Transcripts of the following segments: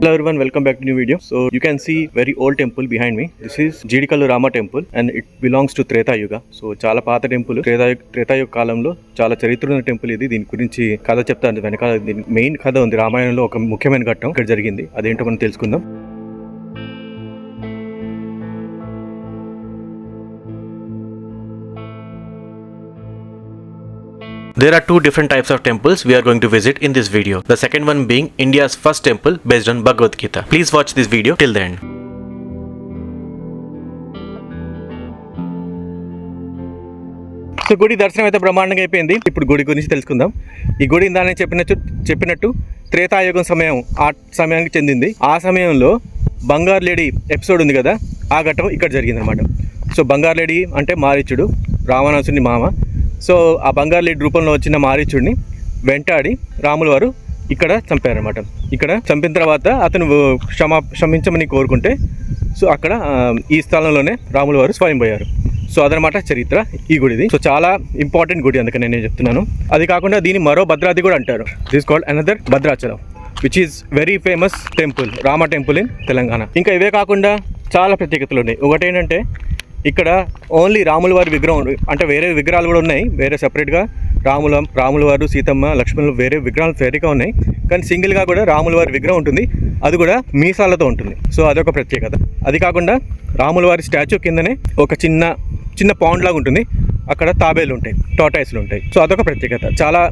Hello everyone, welcome back to new video. So you can see very old temple behind me. This is Jidikallu Rama temple and it belongs to Treta Yuga. So చాలా పాత temple Treta యుగ కాలంలో చాలా చరిత్ర ఉన్న temple ఇది. దీని గురించి కథ చెప్తాను. వెనకాల దీని మెయిన్ కథ ఉంది. రామాయణంలో ఒక ముఖ్యమైన ఘట్టం ఇక్కడ జరిగింది. అదేంటో మనం తెలుసుకుందాం. There are two different types of temples we are going to visit in this video. The second one being India's first temple based on Bhagavad Gita. Please watch this video till the end. So గుడి దర్శనం అయితే బ్రహ్మాండంగా అయిపోయింది. ఇప్పుడు గుడి గురించి తెలుసుకుందాం. ఈ గుడి ఇందానే చెప్పినట్టు త్రేతాయుగం సమయం, ఆ సమయానికి చెందింది. ఆ సమయంలో బంగారు లేడీ ఎపిసోడ్ ఉంది కదా, ఆ ఘట్టం ఇక్కడ జరిగింది అనమాట. సో బంగారు లేడీ అంటే మారీచుడు, రావణాసుని మామ. సో ఆ బంగారు లేడీ రూపంలో వచ్చిన మారీచుడిని వెంటాడి రాముల వారు ఇక్కడ చంపారనమాట. ఇక్కడ చంపిన తర్వాత అతను క్షమించమని కోరుకుంటే సో అక్కడ ఈ స్థలంలోనే రాముల వారు స్వయంపోయారు. సో అదనమాట చరిత్ర ఈ గుడిది. సో చాలా ఇంపార్టెంట్ గుడి, అందుకని నేను చెప్తున్నాను. అది కాకుండా దీన్ని మరో భద్రాద్రి కూడా అంటారు. This called another Bhadrachalam which is very famous temple, Rama temple in Telangana. ఇంకా ఇవే కాకుండా చాలా ప్రత్యేకతలు ఉన్నాయి. ఒకటి ఏంటంటే ఇక్కడ ఓన్లీ రాముల వారి విగ్రహం, అంటే వేరే విగ్రహాలు కూడా ఉన్నాయి వేరే సెపరేట్గా. రాముల వారు, సీతమ్మ, లక్ష్మణులు వేరే విగ్రహాలు వేరేగా ఉన్నాయి. కానీ సింగిల్గా కూడా రాముల వారి విగ్రహం ఉంటుంది. అది కూడా మీసాలతో ఉంటుంది. సో అదొక ప్రత్యేకత. అది కాకుండా రాముల వారి స్టాచ్యూ కిందనే ఒక చిన్న పాండ్ లాగా ఉంటుంది. అక్కడ తాబేలు ఉంటాయి, టాటాయిస్లు ఉంటాయి. సో అదొక ప్రత్యేకత. చాలా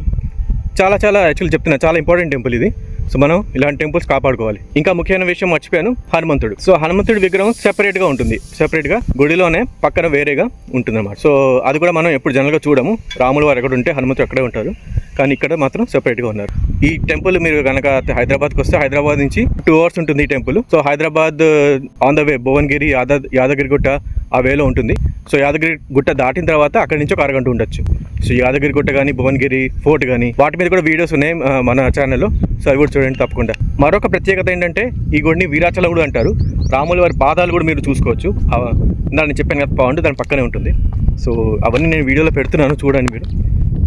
చాలా చాలా యాక్చువల్లీ చెప్తున్నా, చాలా ఇంపార్టెంట్ టెంపుల్ ఇది. సో మనం ఇలాంటి టెంపుల్స్ కాపాడుకోవాలి. ఇంకా ముఖ్యమైన విషయం మర్చిపోయాను, హనుమంతుడు. సో హనుమంతుడి విగ్రహం సెపరేట్గా ఉంటుంది. సెపరేట్గా గుడిలోనే పక్కన వేరేగా ఉంటుంది అన్నమాట. సో అది కూడా మనం ఎప్పుడు జనరల్గా చూడము. రాముల వారు ఎక్కడ ఉంటే హనుమంతుడు అక్కడే ఉంటారు. కానీ ఇక్కడ మాత్రం సెపరేట్గా ఉన్నారు. ఈ టెంపుల్ మీరు కనుక హైదరాబాద్కి వస్తే, హైదరాబాద్ నుంచి 2 hours ఉంటుంది ఈ temple. So Hyderabad on the way Bhuvanagiri, Yadagirigutta ఆ వేలో ఉంటుంది. సో యాదగిరి గుట్ట దాటిన తర్వాత అక్కడి నుంచి ఒక అరగంట ఉండొచ్చు. సో యాదగిరి గుట్ట కానీ, భువనగిరి ఫోర్ట్ కానీ, వాటి మీద కూడా వీడియోస్ ఉన్నాయి మన ఛానల్లో. సో అవి కూడా చూడండి తప్పకుండా. మరొక ప్రత్యేకత ఏంటంటే ఈ గుడిని వీరాచలం కూడా అంటారు. రాముల వారి పాదాలు కూడా మీరు చూసుకోవచ్చు. నేను చెప్పాను కదా పాండ్, దాని పక్కనే ఉంటుంది. సో అవన్నీ నేను వీడియోలో పెడుతున్నాను, చూడండి మీరు.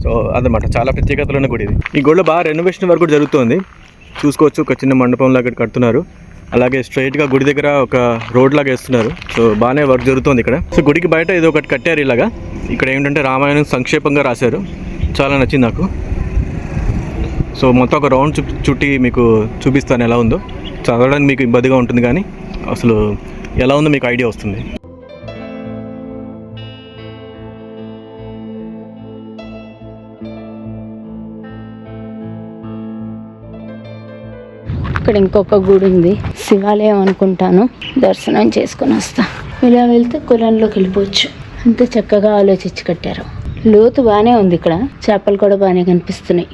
సో అదనమాట, చాలా ప్రత్యేకతలు ఉన్న గుడి ఇది. ఈ గుడిలో బాగా రెనోవేషన్ వర్క్ కూడా జరుగుతుంది. చూసుకోవచ్చు, ఒక చిన్న మండపం లాగా కడుతున్నారు. అలాగే స్ట్రైట్గా గుడి దగ్గర ఒక రోడ్ లాగా వేస్తున్నారు. సో బాగానే వర్క్ జరుగుతుంది ఇక్కడ. సో గుడికి బయట ఏదో ఒకటి కట్టారు ఇలాగా. ఇక్కడ ఏంటంటే రామాయణం సంక్షేపంగా రాశారు. చాలా నచ్చింది నాకు. సో మొత్తం ఒక రౌండ్ చుట్టి మీకు చూపిస్తాను ఎలా ఉందో. చదవడానికి మీకు ఇబ్బందిగా ఉంటుంది, కానీ అసలు ఎలా ఉందో మీకు ఐడియా వస్తుంది. ఇక్కడ ఇంకొక గుడి ఉంది, శివాలయం అనుకుంటాను. దర్శనం చేసుకుని వస్తా. ఇలా వెళ్తే కులంలోకి వెళ్ళిపోవచ్చు. అంత చక్కగా ఆలోచించి కట్టారు. లోతు బాగానే ఉంది. ఇక్కడ చేపలు కూడా బాగానే కనిపిస్తున్నాయి.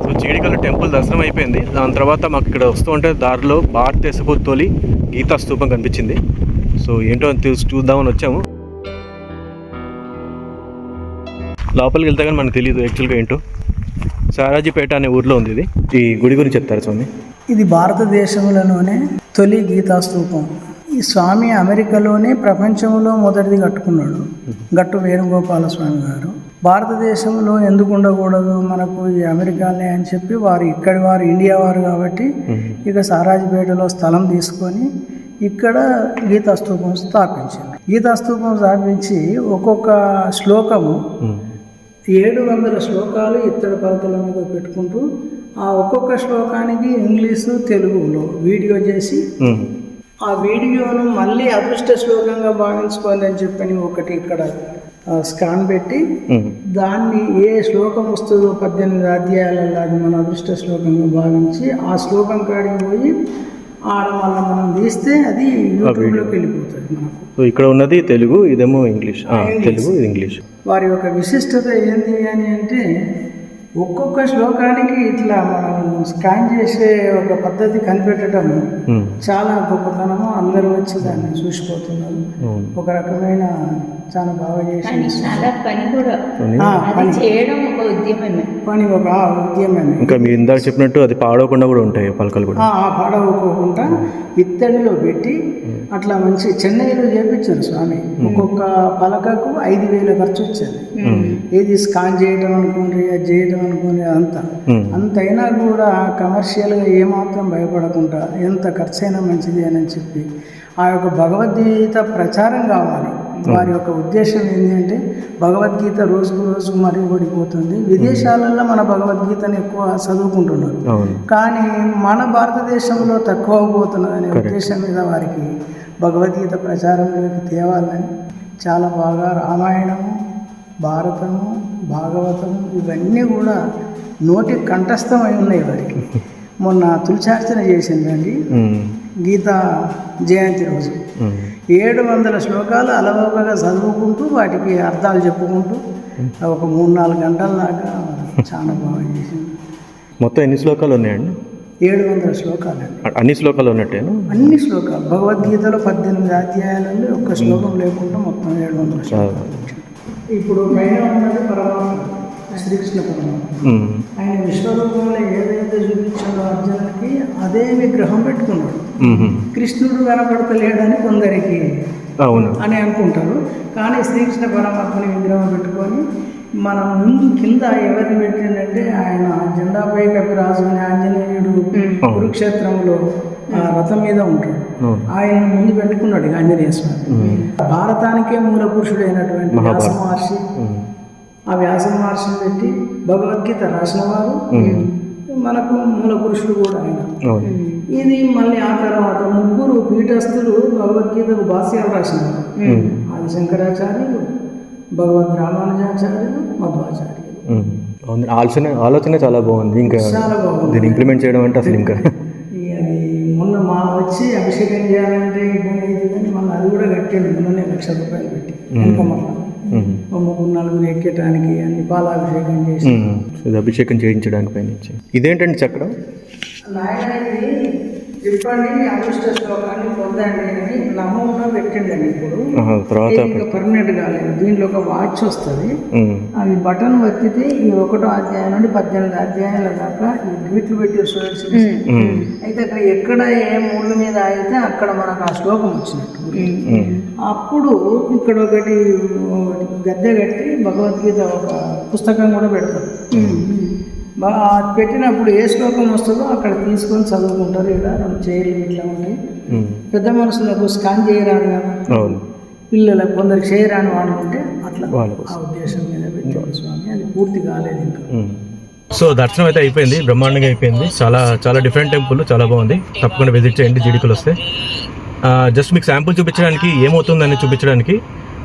సో జీడికల్లు టెంపుల్ దర్శనం అయిపోయింది. దాని తర్వాత మాకు ఇక్కడ వస్తూ ఉంటే దారిలో భారతదేశపు తొలి గీతా స్తూపం కనిపించింది. సో ఏంటో చూద్దామని వచ్చాము. లోపలికి వెళ్తే కానీ మనకు తెలియదు యాక్చువల్గా ఏంటో. సారాజీపేట అనే ఊర్లో ఉంది ఇది. ఈ గుడి గురించి చెప్తారు స్వామి. ఇది భారతదేశంలోనే తొలి గీతా స్తూపం. ఈ స్వామి అమెరికాలోనే ప్రపంచంలో మొదటిది కట్టుకున్నాడు, గట్టు వేణుగోపాల స్వామి గారు. భారతదేశంలో ఎందుకు ఉండకూడదు మనకు ఈ అమెరికానే అని చెప్పి వారు ఇండియా వారు కాబట్టి ఇక సారాజీపేటలో స్థలం తీసుకొని ఇక్కడ గీతా స్తూపం స్థాపించింది. గీతా స్తూపం స్థాపించి ఒక్కొక్క శ్లోకము 700 శ్లోకాలు ఇత్తడి పలకల మీద పెట్టుకుంటూ ఆ ఒక్కొక్క శ్లోకానికి ఇంగ్లీషు, తెలుగులో వీడియో చేసి ఆ వీడియోను మళ్ళీ అదృష్ట శ్లోకంగా భావించుకోండి అని చెప్పని ఒకటి ఇక్కడ స్కాన్ పెట్టి దాన్ని ఏ శ్లోకం వస్తుందో 18 అధ్యాయాలలో అది మన అదృష్ట శ్లోకంగా భావించి ఆ శ్లోకం కాడికి పోయి మళ్ళీ మనం తీస్తే అది యూట్యూబ్లోకి వెళ్ళిపోతుంది మనకు. సో ఇక్కడ ఉన్నది తెలుగు, ఇదేమో ఇంగ్లీష్. తెలుగు, ఇది ఇంగ్లీష్. వారి యొక్క విశిష్టత ఏంటి అని అంటే ఒక్కొక్క శ్లోకానికి ఇట్లా మనం స్కాన్ చేసే ఒక పద్ధతి కనిపెట్టడం చాలా గొప్పతనము. అందరూ వచ్చి దాన్ని చూసిపోతున్నారు. ఒక రకమైన చాలా బాగా చేసి పని ఒక ఉద్యమమే. ఇంకా మీరు ఇందాక చెప్పినట్టు అది పాడవకుండా కూడా ఉంటాయి పలకలు కూడా. పాడవకోకుండా ఇత్తడిలో పెట్టి అట్లా మంచి చెన్నైలో చేపించారు స్వామి. ఒక్కొక్క పలకకు 5,000 ఖర్చు వచ్చేది. ఏది స్కాన్ చేయడం అనుకోండి, అది చేయడం అనుకునే అంతైనా కూడా కమర్షియల్గా ఏమాత్రం భయపడకుండా ఎంత ఖర్చైనా మంచిది అని చెప్పి ఆ యొక్క భగవద్గీత ప్రచారం కావాలి. వారి యొక్క ఉద్దేశం ఏంటంటే భగవద్గీత రోజుకు రోజుకు మరుగుపడిపోతుంది. విదేశాలలో మన భగవద్గీతను ఎక్కువ చదువుకుంటున్నారు, కానీ మన భారతదేశంలో తక్కువ పోతున్నదనే ఉద్దేశం మీద వారికి భగవద్గీత ప్రచారంలోకి తేవాలని చాలా బాగా రామాయణము, భారతము, భాగవతము ఇవన్నీ కూడా నోటికి కంఠస్థమై ఉన్నాయి వారికి. మొన్న తులచార్చన చేసిందండి గీతా జయంతి రోజు. 700 శ్లోకాలు అలవోకగా చదువుకుంటూ వాటికి అర్థాలు చెప్పుకుంటూ ఒక 3-4 గంటల దాకా చాలా బాగా చేసింది. మొత్తం ఎన్ని శ్లోకాలు ఉన్నాయండి? 700 శ్లోకాలు అండి. అన్ని శ్లోకాలు ఉన్నట్టేనా? అన్ని శ్లోకాలు భగవద్గీతలో 18 అధ్యాయాలలో ఒక్క శ్లోకం లేకుండా మొత్తం 700 శ్లోకాలు. ఇప్పుడు పైన ఉన్నది పరమాత్మ శ్రీకృష్ణ పరమాత్మ. ఆయన విశ్వరూపంలో ఏదైతే చూపించాడో అర్జునుడికి అదే విగ్రహం పెట్టుకున్నాడు. కృష్ణుడు కనపడతలేడని కొందరికి అని అనుకుంటారు, కానీ శ్రీకృష్ణ పరమాత్మని విగ్రహం పెట్టుకొని మన ముందు కింద ఎవరిని పెట్టిండంటే ఆయన జెండాపై కపిరాజుని ఆంజనేయుడు కురుక్షేత్రంలో రథం మీద ఉంటాడు. ఆయన ముందు పెట్టుకున్నాడు ఆంజనేయ స్వామి. భారతానికే మూల పురుషుడైనటువంటి వ్యాస మహర్షి, ఆ వ్యాస మహర్షిని పెట్టి భగవద్గీత రాసిన వారు మనకు మూల పురుషుడు కూడా ఆయన. ఇది మళ్ళీ ఆ తర్వాత 3 పీఠస్థులు భగవద్గీతకు భాష్యాలు రాసినారు. ఆది శంకరాచార్యులు, భగవద్ రామానుజాచార్యులు, మధ్వాచార్యులు. ఆలోచన చాలా బాగుంది. ఇంకా చాలా బాగుంది. దీన్ని ఇంప్లిమెంట్ చేయడం అంటే అసలు ఇంకా అది మొన్న మా వచ్చి అభిషేకం చేయాలంటే ఇబ్బంది అవుతుందని మళ్ళీ అది కూడా కట్టాడు. మొన్ననే 1,00,000 రూపాయలు పెట్టి ఇంకా మళ్ళీ 3-4 ఎక్కేటానికి అన్ని పాలాభిషేకం చేసి అభిషేకం చేయించడానికి పైన. ఇదేంటండి చక్రం? నాయన ఇది చెప్పండి, అదృష్ట శ్లోకాన్ని పొందండి అని నమూనా పెట్టండి. ఇప్పుడు ఇంకా పర్మనెంట్ కాలేదు. దీంట్లో ఒక వాచ్ వస్తుంది, అది బటన్ వత్తితే ఈ 1వ అధ్యాయం నుండి 18 అధ్యాయాల దాకా ఈ గీట్లు పెట్టి చూడాల్సింది. అయితే అక్కడ ఎక్కడ ఏ మూల మీద అయితే అక్కడ మనకు ఆ శ్లోకం వచ్చినట్టు. అప్పుడు ఇక్కడ ఒకటి గద్దె కట్టి భగవద్గీత ఒక పుస్తకం కూడా పెడతారు. పెట్టినప్పుడు ఏ శ్లోకం వస్తుందో అక్కడ తీసుకొని చదువుకుంటారు. ఇలా 2 చైర్లు ఇట్లా ఉంటాయి. పెద్ద మనుషులకు స్కాన్ చేయరాదు కదా, పిల్లలకు కొందరికి చేయరాని వాడుకుంటే అట్లా ఆ ఉద్దేశం మీద పెట్టారు స్వామి. అది పూర్తి కాలేదు ఇంకా. సో దర్శనం అయితే అయిపోయింది, బ్రహ్మాండంగా అయిపోయింది. చాలా చాలా డిఫరెంట్ టెంపుల్, చాలా బాగుంది. తప్పకుండా విజిట్ చేయండి జీడికలు వస్తే. జస్ట్ మీకు శాంపుల్ చూపించడానికి ఏమవుతుందని చూపించడానికి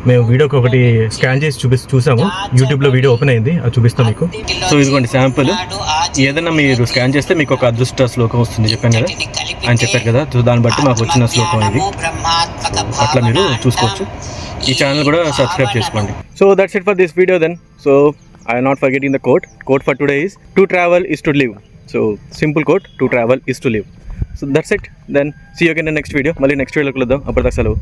మేము వీడియోకి ఒకటి స్కాన్ చేసి చూసాము. యూట్యూబ్లో వీడియో ఓపెన్ అయింది, అది చూపిస్తాం మీకు. సో ఇదిగోండి శాంపుల్. ఏదైనా మీరు స్కాన్ చేస్తే మీకు ఒక అదృష్ట శ్లోకం వస్తుంది, చెప్పాను కదా, అని చెప్పారు కదా. సో దాన్ని బట్టి మాకు వచ్చిన శ్లోకం ఇది. అట్లా మీరు చూసుకోవచ్చు. ఈ ఛానల్ కూడా సబ్స్క్రైబ్ చేసుకోండి. So that's it for this video then. So I am not forgetting the quote for today is to travel is to live. So simple quote, to travel is to live. So that's it. Then see you again in the next video. మళ్ళీ next వీడియోలో కలుద్దాం. అప్పటిదాకా సెలవు.